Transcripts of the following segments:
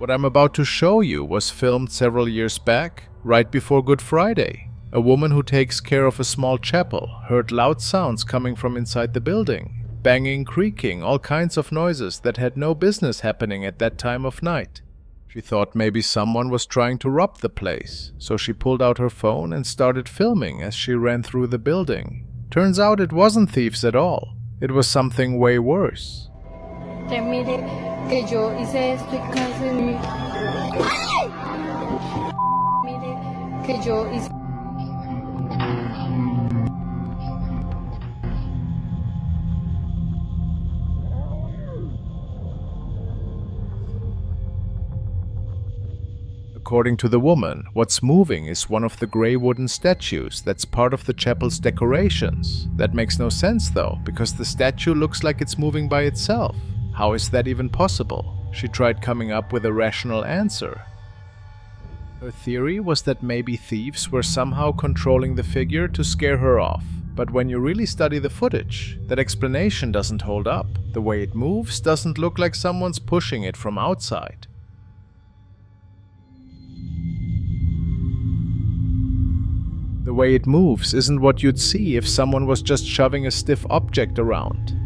What I'm about to show you was filmed several years back, right before Good Friday. A woman who takes care of a small chapel heard loud sounds coming from inside the building. Banging, creaking, all kinds of noises that had no business happening at that time of night. She thought maybe someone was trying to rob the place, so she pulled out her phone and started filming as she ran through the building. Turns out it wasn't thieves at all. It was something way worse. According to the woman, what's moving is one of the gray wooden statues that's part of the chapel's decorations. That makes no sense though, because the statue looks like it's moving by itself. How is that even possible? She tried coming up with a rational answer. Her theory was that maybe thieves were somehow controlling the figure to scare her off. But when you really study the footage, that explanation doesn't hold up. The way it moves doesn't look like someone's pushing it from outside. The way it moves isn't what you'd see if someone was just shoving a stiff object around.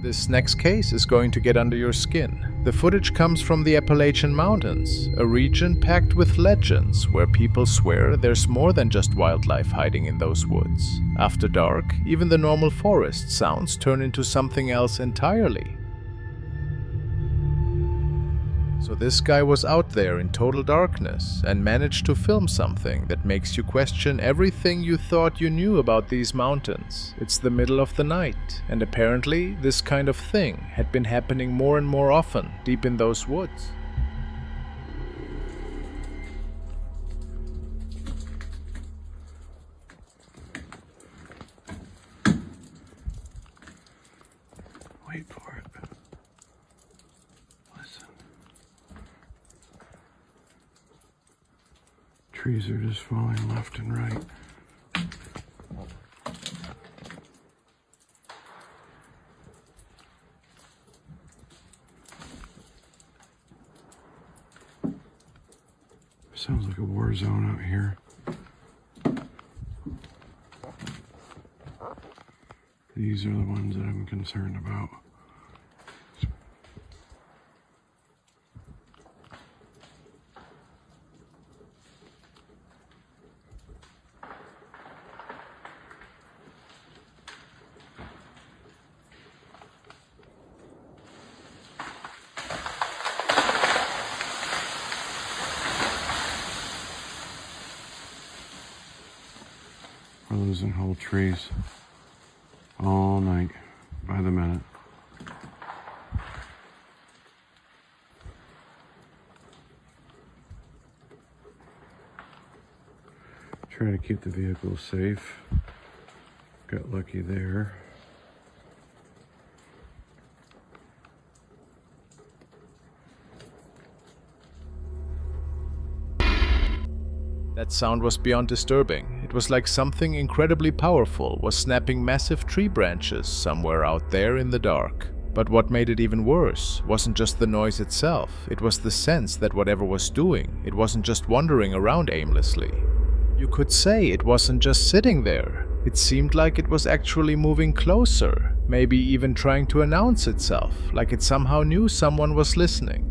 This next case is going to get under your skin. The footage comes from the Appalachian Mountains, a region packed with legends where people swear there's more than just wildlife hiding in those woods. After dark, even the normal forest sounds turn into something else entirely. So this guy was out there in total darkness and managed to film something that makes you question everything you thought you knew about these mountains. It's the middle of the night, and apparently this kind of thing had been happening more and more often deep in those woods. Wait for it. Listen. Trees are just falling left and right. Sounds like a war zone out here. These are the ones that I'm concerned about. We're losing whole trees all night by the minute. Try to keep the vehicle safe. Got lucky there. That sound was beyond disturbing. It was like something incredibly powerful was snapping massive tree branches somewhere out there in the dark. But what made it even worse wasn't just the noise itself, it was the sense that whatever was doing, it wasn't just wandering around aimlessly. You could say it wasn't just sitting there. It seemed like it was actually moving closer, maybe even trying to announce itself, like it somehow knew someone was listening.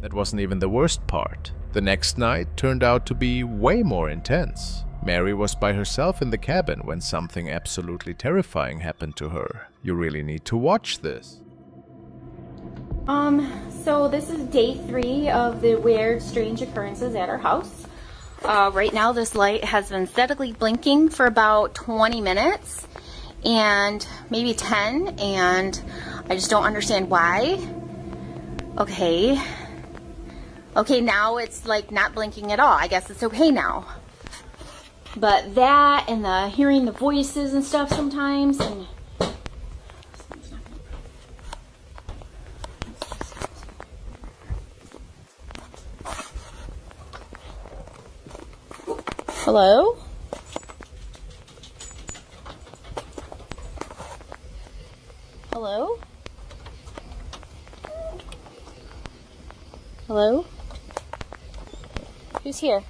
That wasn't even the worst part. The next night turned out to be way more intense. Mary was by herself in the cabin when something absolutely terrifying happened to her. You really need to watch this. So this is day 3 of the weird, strange occurrences at our house. Right now this light has been steadily blinking for about 20 minutes and maybe 10, and I just don't understand why. Okay. Okay, now it's like not blinking at all. I guess it's okay now. But that and the hearing the voices and stuff sometimes, and hello? Hello? Hello? Who's here?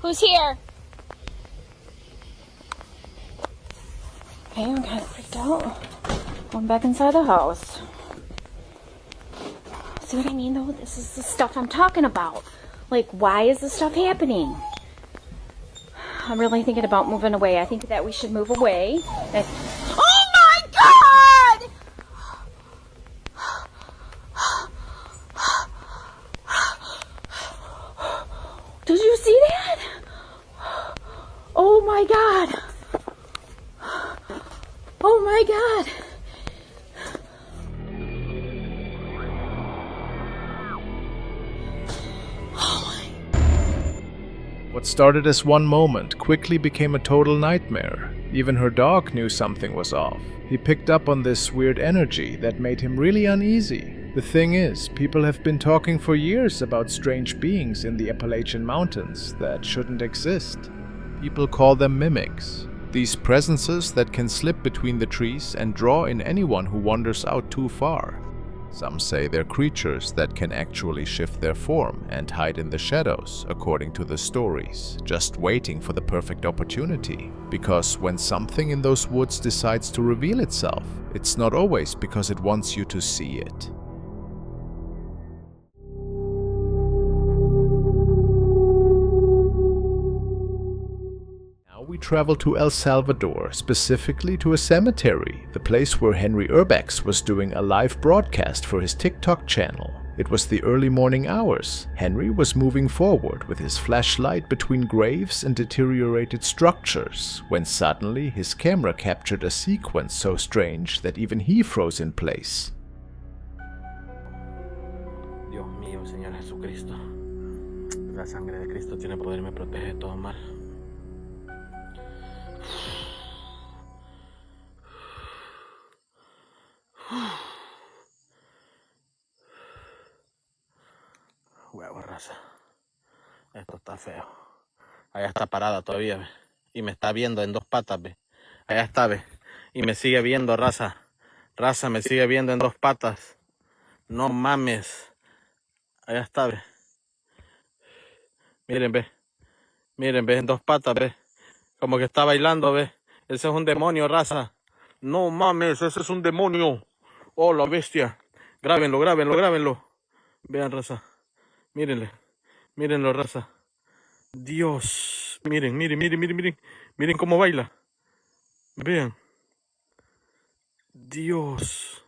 Who's here? Okay, I'm kind of freaked out. Going back inside the house. See what I mean though? This is the stuff I'm talking about. Like, why is this stuff happening? I'm really thinking about moving away. I think that we should move away. Oh my God! Did you see that? Oh my God. Oh my God. What started as one moment quickly became a total nightmare. Even her dog knew something was off. He picked up on this weird energy that made him really uneasy. The thing is, people have been talking for years about strange beings in the Appalachian Mountains that shouldn't exist. People call them mimics. These presences that can slip between the trees and draw in anyone who wanders out too far. Some say they're creatures that can actually shift their form and hide in the shadows, according to the stories, just waiting for the perfect opportunity. Because when something in those woods decides to reveal itself, it's not always because it wants you to see it. We travel to El Salvador, specifically to a cemetery, the place where Henry Urbex was doing a live broadcast for his TikTok channel. It was the early morning hours. Henry was moving forward with his flashlight between graves and deteriorated structures, when suddenly his camera captured a sequence so strange that even he froze in place. Dios mío, Señor Jesucristo. La sangre de Cristo tiene poder y me protege de todo mal. Huevo, raza. Esto está feo. Allá está parada todavía, ve. Y me está viendo en dos patas, ve. Allá está, ve. Y me sigue viendo, raza. Raza, me sigue viendo en dos patas. No mames. Allá está, ve. Miren, ve. Miren, ve, en dos patas, ve. Como que está bailando, ve. Ese es un demonio, raza. No mames, ese es un demonio. Oh, la bestia. Grábenlo, grábenlo, grábenlo. Vean, raza. Mírenle. Mírenlo, raza. Dios. Miren, miren, miren, miren, miren. Miren cómo baila. Vean. Dios.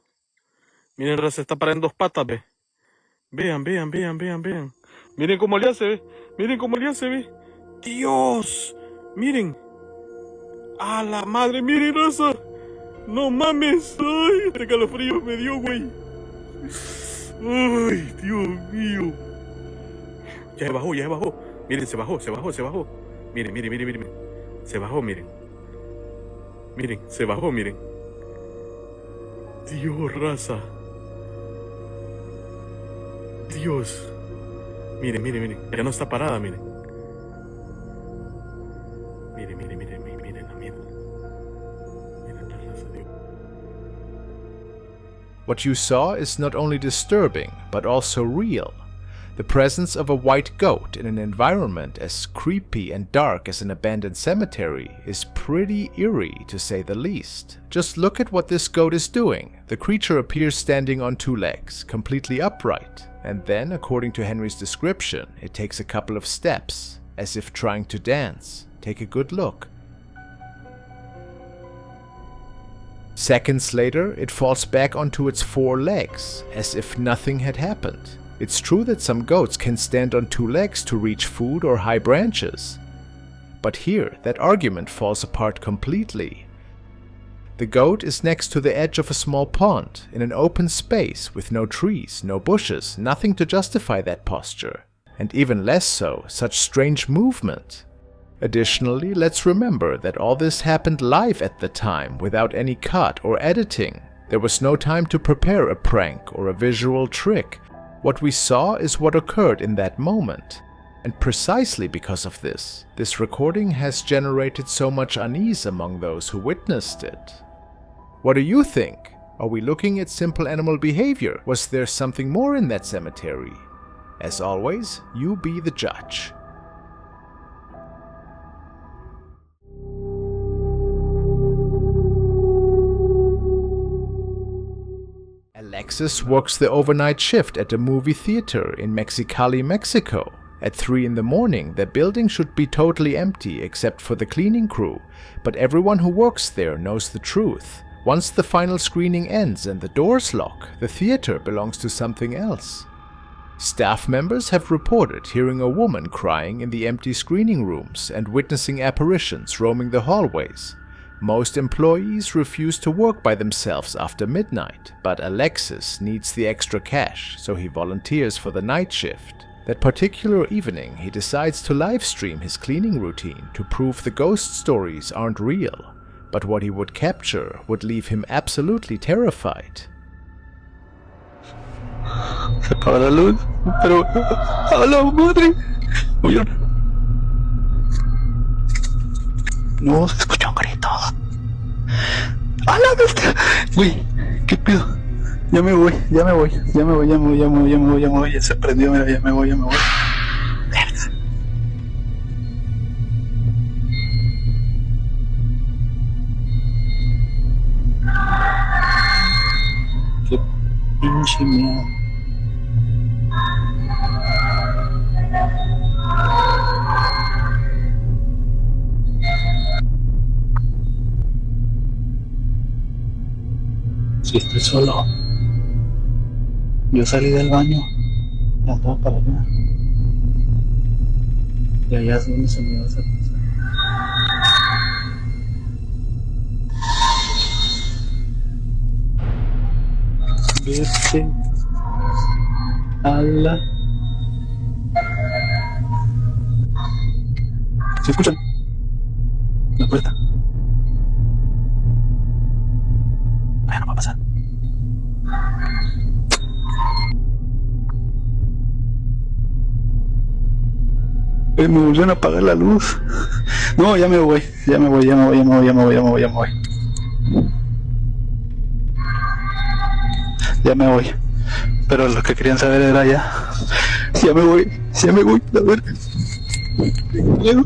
Miren, raza, está parada en dos patas, ve. Vean, vean, vean, vean, vean. Miren cómo le hace, ve. Miren cómo le hace, ve. Dios. Miren. A la madre, miren, raza. No mames. Ay, este calofrío me dio, güey. Ay, Dios mío. Ya se bajó, ya se bajó. Miren, se bajó, se bajó, se bajó. Miren, miren, miren, miren. Se bajó, miren. Miren, se bajó, miren. Dios, raza. Dios. Miren, miren, miren. Ya no está parada, miren. Miren, miren, miren, miren, miren, miren. Miren la raza, Dios. What you saw is not only disturbing, but also real. The presence of a white goat in an environment as creepy and dark as an abandoned cemetery is pretty eerie, to say the least. Just look at what this goat is doing. The creature appears standing on two legs, completely upright, and then, according to Henry's description, it takes a couple of steps, as if trying to dance. Take a good look. Seconds later, it falls back onto its four legs, as if nothing had happened. It's true that some goats can stand on two legs to reach food or high branches. But here, that argument falls apart completely. The goat is next to the edge of a small pond, in an open space with no trees, no bushes, nothing to justify that posture. And even less so, such strange movement. Additionally, let's remember that all this happened live at the time, without any cut or editing. There was no time to prepare a prank or a visual trick. What we saw is what occurred in that moment. And precisely because of this recording has generated so much unease among those who witnessed it. What do you think? Are we looking at simple animal behavior? Was there something more in that cemetery? As always, you be the judge. Alexis works the overnight shift at a movie theater in Mexicali, Mexico. At 3 in the morning, the building should be totally empty except for the cleaning crew, but everyone who works there knows the truth. Once the final screening ends and the doors lock, the theater belongs to something else. Staff members have reported hearing a woman crying in the empty screening rooms and witnessing apparitions roaming the hallways. Most employees refuse to work by themselves after midnight, but Alexis needs the extra cash, so he volunteers for the night shift. That particular evening, he decides to live stream his cleaning routine to prove the ghost stories aren't real, but what he would capture would leave him absolutely terrified. Se apaga la luz, pero a la madre. Oye, no se escuchan gritos. ¡A la bestia! Güey, ¿qué pedo? Ya me voy. Ya se prendió, mira, ya me voy. Verga. Qué pinche miedo. Si estoy solo. Yo salí del baño y andaba para allá. Y allá es donde se me va a hacer pasar. Vete a la... ¿Se escuchan? La puerta. Allá no va a pasar. Me volvieron a apagar la luz. No, ya me voy. Ya me voy. Pero lo que querían saber era ya. Ya me voy. A ver. Miedo.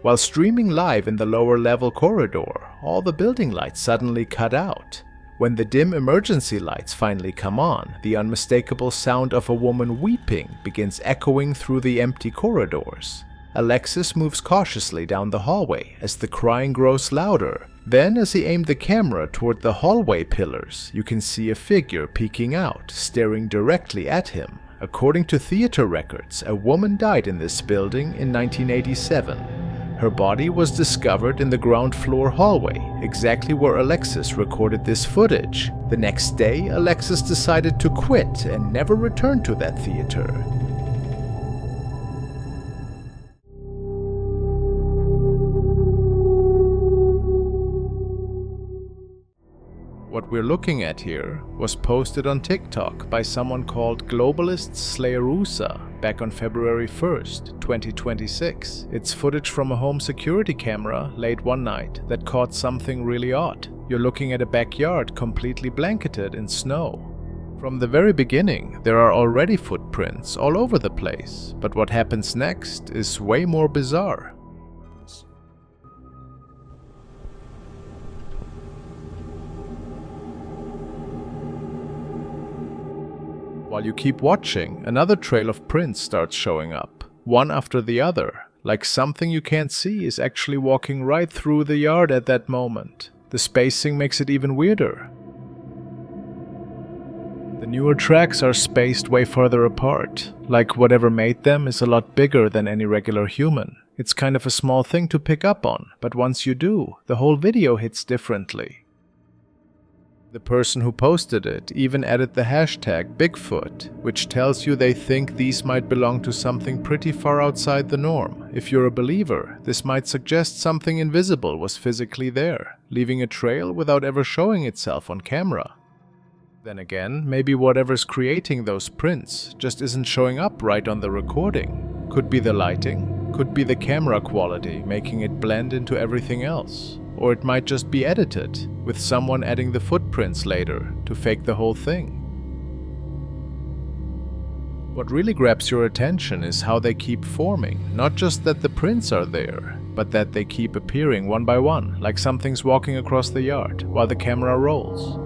While streaming live in the lower level corridor, all the building lights suddenly cut out. When the dim emergency lights finally come on, the unmistakable sound of a woman weeping begins echoing through the empty corridors. Alexis moves cautiously down the hallway as the crying grows louder. Then, as he aimed the camera toward the hallway pillars, you can see a figure peeking out, staring directly at him. According to theater records, a woman died in this building in 1987. Her body was discovered in the ground floor hallway, exactly where Alexis recorded this footage. The next day, Alexis decided to quit and never return to that theater. What we're looking at here was posted on TikTok by someone called Globalist Slayerusa back on February 1st, 2026. It's footage from a home security camera late one night that caught something really odd. You're looking at a backyard completely blanketed in snow. From the very beginning, there are already footprints all over the place, but what happens next is way more bizarre. While you keep watching, another trail of prints starts showing up, one after the other, like something you can't see is actually walking right through the yard at that moment. The spacing makes it even weirder. The newer tracks are spaced way further apart, like whatever made them is a lot bigger than any regular human. It's kind of a small thing to pick up on, but once you do, the whole video hits differently. The person who posted it even added the hashtag Bigfoot, which tells you they think these might belong to something pretty far outside the norm. If you're a believer, this might suggest something invisible was physically there, leaving a trail without ever showing itself on camera. Then again, maybe whatever's creating those prints just isn't showing up right on the recording. Could be the lighting, could be the camera quality making it blend into everything else. Or it might just be edited, with someone adding the footprints later to fake the whole thing. What really grabs your attention is how they keep forming, not just that the prints are there, but that they keep appearing one by one, like something's walking across the yard while the camera rolls.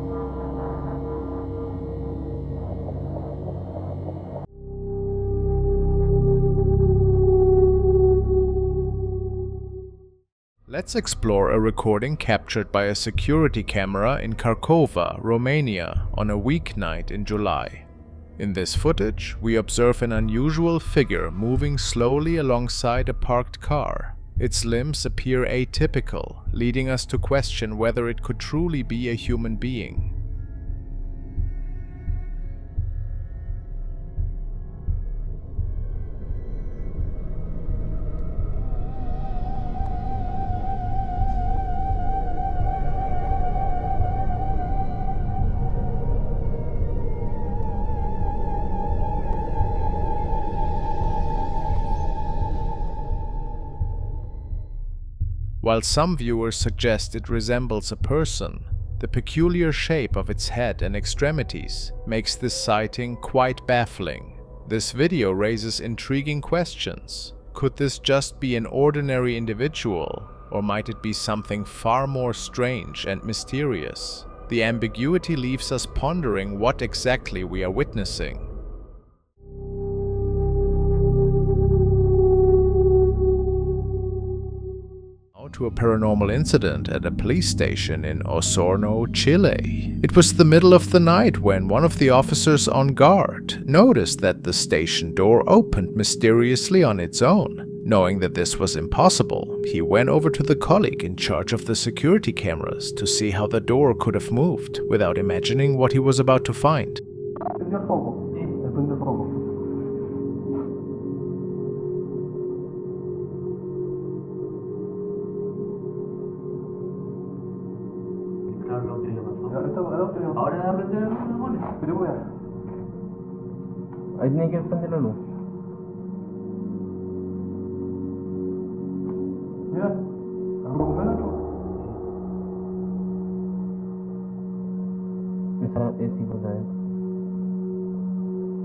Let's explore a recording captured by a security camera in Craiova, Romania, on a weeknight in July. In this footage, we observe an unusual figure moving slowly alongside a parked car. Its limbs appear atypical, leading us to question whether it could truly be a human being. While some viewers suggest it resembles a person, the peculiar shape of its head and extremities makes this sighting quite baffling. This video raises intriguing questions. Could this just be an ordinary individual, or might it be something far more strange and mysterious? The ambiguity leaves us pondering what exactly we are witnessing. To a paranormal incident at a police station in Osorno, Chile. It was the middle of the night when one of the officers on guard noticed that the station door opened mysteriously on its own. Knowing that this was impossible, he went over to the colleague in charge of the security cameras to see how the door could have moved, without imagining what he was about to find. Ahí tiene que prender la luz. Mira, ¿algo con Esa es igual a él.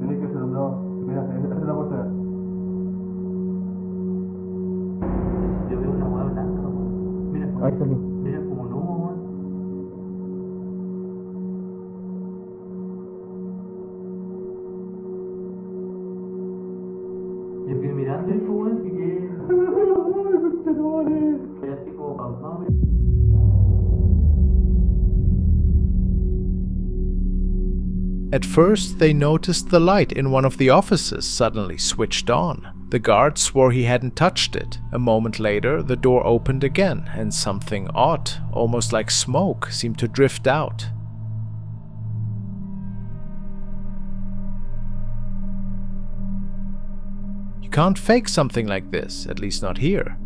Tiene que ser un lado. Mira, esa es la puerta. Yo veo una hueá blanca. Mira, ahí salió. Mira como un humo, weón. Yo quedé mirando eso, weón, y que... Estoy así como pausado. At first, they noticed the light in one of the offices suddenly switched on. The guard swore he hadn't touched it. A moment later, the door opened again, and something odd, almost like smoke, seemed to drift out. You can't fake something like this, at least not here.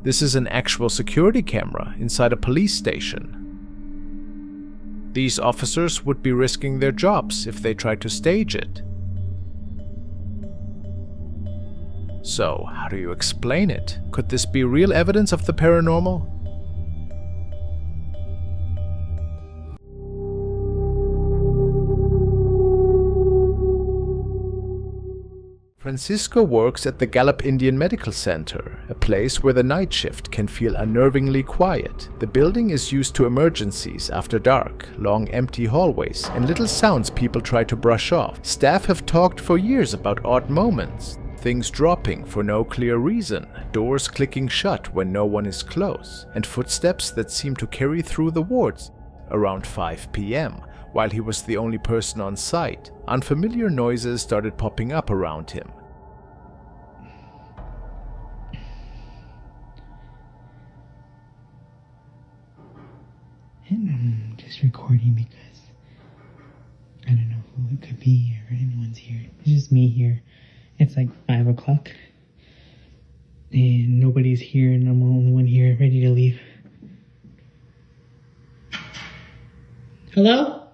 This is an actual security camera inside a police station. These officers would be risking their jobs if they tried to stage it. So, how do you explain it? Could this be real evidence of the paranormal? Francisco works at the Gallup Indian Medical Center, a place where the night shift can feel unnervingly quiet. The building is used to emergencies after dark, long empty hallways, and little sounds people try to brush off. Staff have talked for years about odd moments, things dropping for no clear reason, doors clicking shut when no one is close, and footsteps that seem to carry through the wards. Around 5 p.m., while he was the only person on site, unfamiliar noises started popping up around him. And I'm just recording because I don't know who it could be or anyone's here. It's just me here. It's like 5 o'clock and nobody's here and I'm the only one here ready to leave. Hello?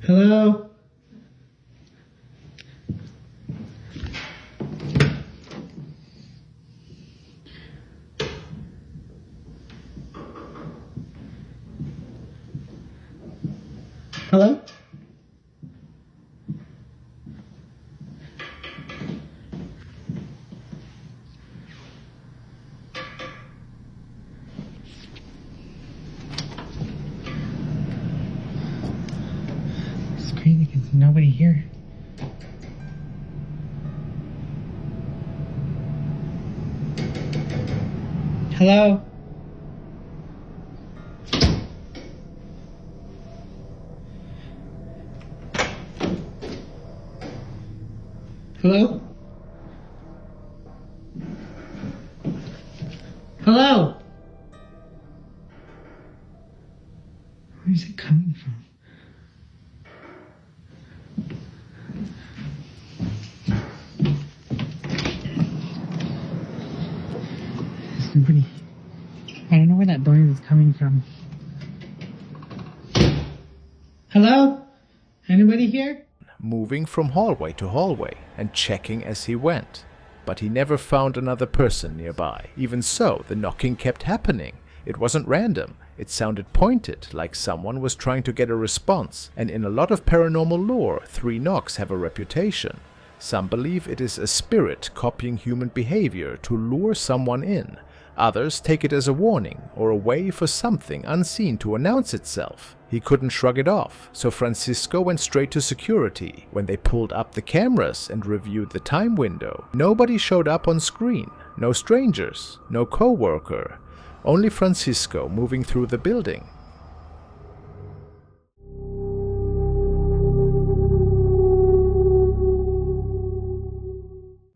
Hello? Hello? It's crazy because there's nobody here. Hello? Hello? Hello? Where is it coming from? There's nobody. I don't know where that noise is coming from. Hello? Anybody here? Moving from hallway to hallway and checking as he went. But he never found another person nearby. Even so, the knocking kept happening. It wasn't random. It sounded pointed, like someone was trying to get a response. And in a lot of paranormal lore, 3 knocks have a reputation. Some believe it is a spirit copying human behavior to lure someone in. Others take it as a warning or a way for something unseen to announce itself. He couldn't shrug it off, so Francisco went straight to security. When they pulled up the cameras and reviewed the time window, nobody showed up on screen. No strangers, no co-worker. Only Francisco moving through the building.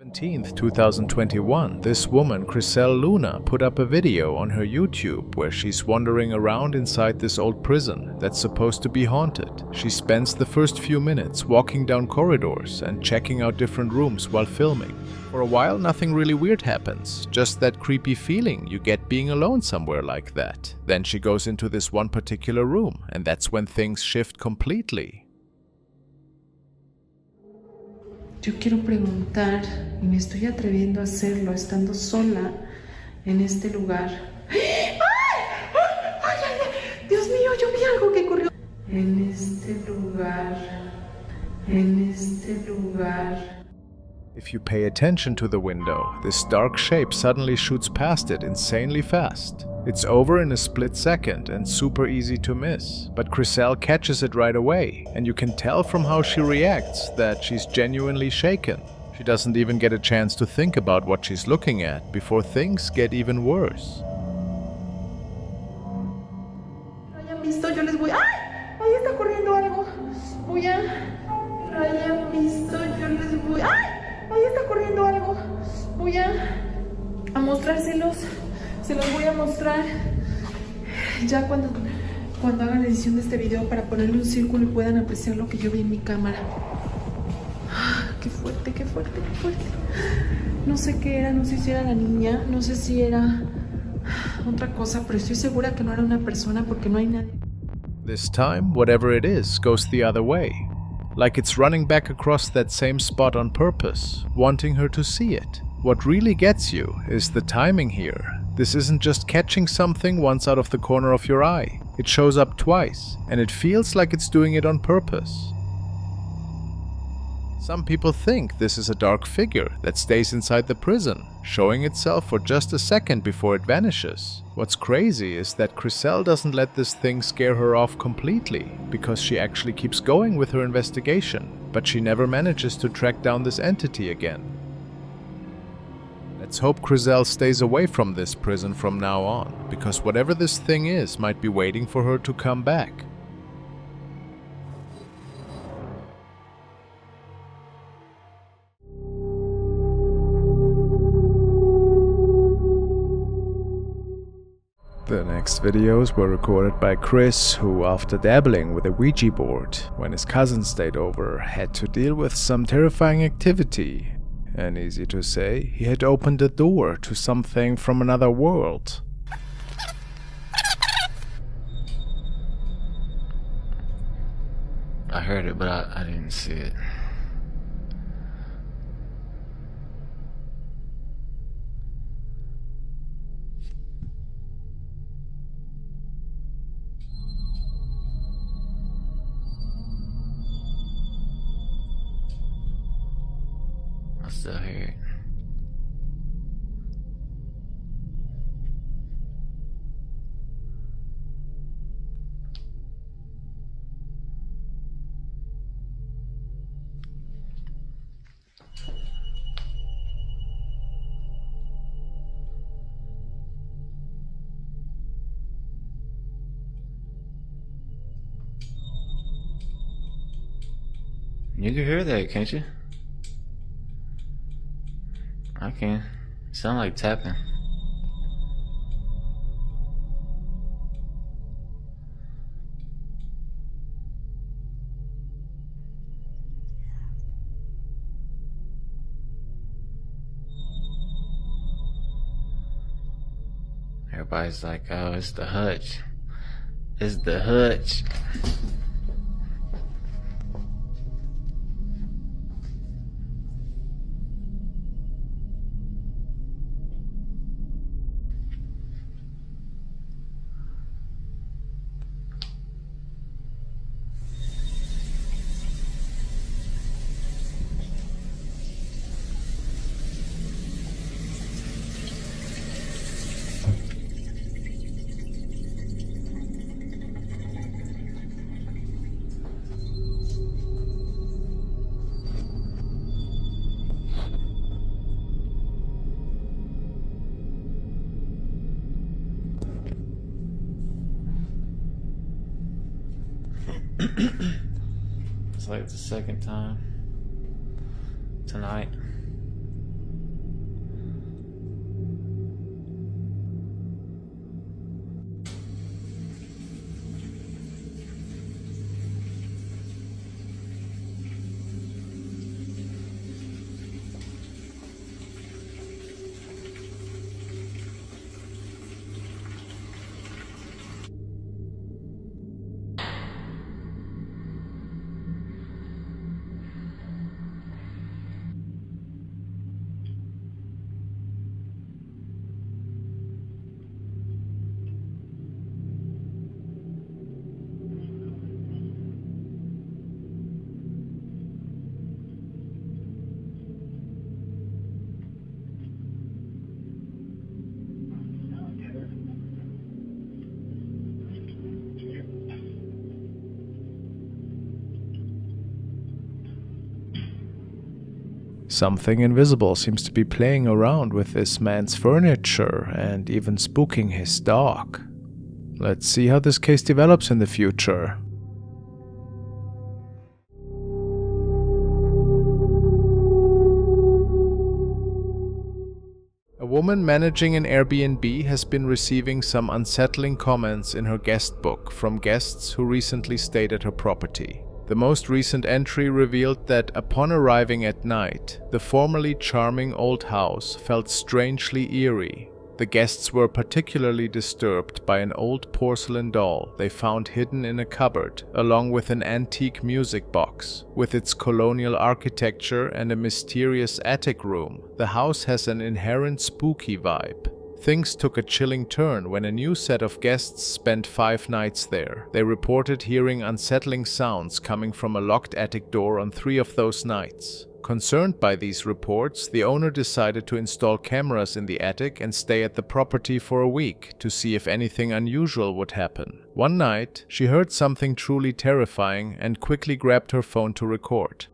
17th, 2021, this woman, Crisel Luna, put up a video on her YouTube where she's wandering around inside this old prison that's supposed to be haunted. She spends the first few minutes walking down corridors and checking out different rooms while filming. For a while, nothing really weird happens, just that creepy feeling you get being alone somewhere like that. Then she goes into this one particular room, and that's when things shift completely. Yo quiero preguntar, y me estoy atreviendo a hacerlo estando sola en este lugar. ¡Ay! ¡Ay, ay, ay! Dios mío, yo vi algo que corrió. En este lugar. If you pay attention to the window, this dark shape suddenly shoots past it insanely fast. It's over in a split second and super easy to miss, but Crisel catches it right away, and you can tell from how she reacts that she's genuinely shaken. She doesn't even get a chance to think about what she's looking at before things get even worse. No hayan visto, yo les voy. ¡Ay! Ahí está corriendo algo. Voy a. No hayan visto, yo les voy. ¡Ay! Ahí está corriendo algo. Voy a mostrárselos. Se los voy a mostrar ya cuando haga la edición de este video para ponerle un círculo y puedan apreciar lo que yo vi en mi cámara. Qué fuerte, qué fuerte, qué fuerte. No sé qué era, no sé si era la niña, no sé si era otra cosa, pero estoy segura que no era una persona porque no hay nadie. This time, whatever it is goes the other way. Like it's running back across that same spot on purpose, wanting her to see it. What really gets you is the timing here. This isn't just catching something once out of the corner of your eye. It shows up twice, and it feels like it's doing it on purpose. Some people think this is a dark figure that stays inside the prison, showing itself for just a second before it vanishes. What's crazy is that Chriselle doesn't let this thing scare her off completely, because she actually keeps going with her investigation, but she never manages to track down this entity again. Let's hope Chriselle stays away from this prison from now on, because whatever this thing is might be waiting for her to come back. The next videos were recorded by Chris, who, after dabbling with a Ouija board when his cousin stayed over, had to deal with some terrifying activity. And easy to say, he had opened a door to something from another world. I heard it, but I didn't see it. I still hear it. You can hear that, can't you? I can. It sound like tapping. Everybody's like, oh, it's the hutch. It's the hutch. It's like the second time tonight. Something invisible seems to be playing around with this man's furniture and even spooking his dog. Let's see how this case develops in the future. A woman managing an Airbnb has been receiving some unsettling comments in her guest book from guests who recently stayed at her property. The most recent entry revealed that upon arriving at night, the formerly charming old house felt strangely eerie. The guests were particularly disturbed by an old porcelain doll they found hidden in a cupboard, along with an antique music box. With its colonial architecture and a mysterious attic room, the house has an inherent spooky vibe. things took a chilling turn when a new set of guests spent 5 nights there. They reported hearing unsettling sounds coming from a locked attic door on 3 of those nights. Concerned by these reports, the owner decided to install cameras in the attic and stay at the property for a week to see if anything unusual would happen. One night, she heard something truly terrifying and quickly grabbed her phone to record.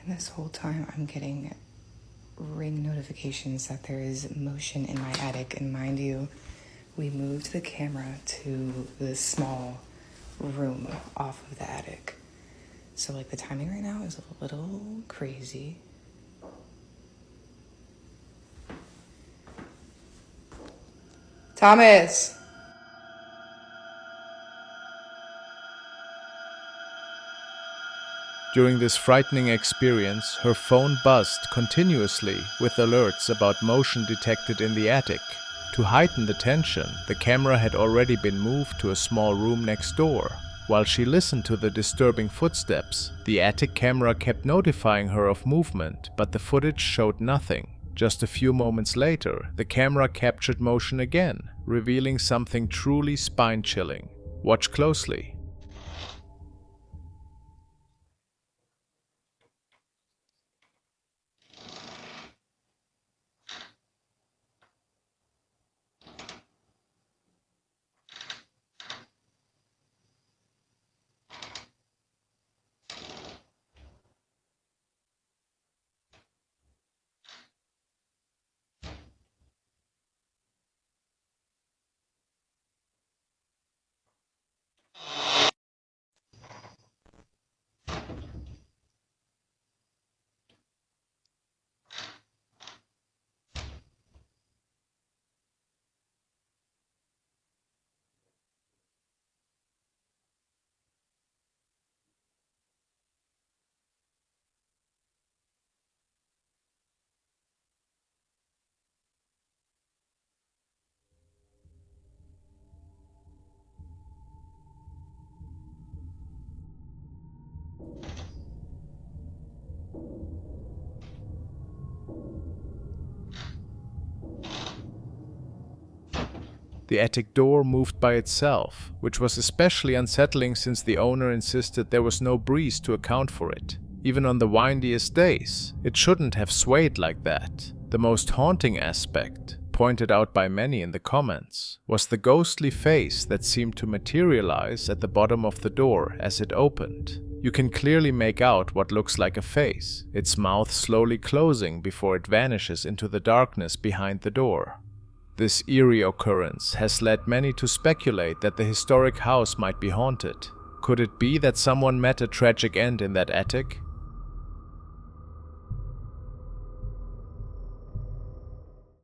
This whole time I'm getting ring notifications that there is motion in my attic, and mind you, we moved the camera to this small room off of the attic. So like the timing right now is a little crazy. Thomas! During this frightening experience, her phone buzzed continuously with alerts about motion detected in the attic. To heighten the tension, the camera had already been moved to a small room next door. While she listened to the disturbing footsteps, the attic camera kept notifying her of movement, but the footage showed nothing. Just a few moments later, the camera captured motion again, revealing something truly spine-chilling. Watch closely. The attic door moved by itself, which was especially unsettling since the owner insisted there was no breeze to account for it. Even on the windiest days, it shouldn't have swayed like that. The most haunting aspect, pointed out by many in the comments, was the ghostly face that seemed to materialize at the bottom of the door as it opened. You can clearly make out what looks like a face, its mouth slowly closing before it vanishes into the darkness behind the door. This eerie occurrence has led many to speculate that the historic house might be haunted. Could it be that someone met a tragic end in that attic?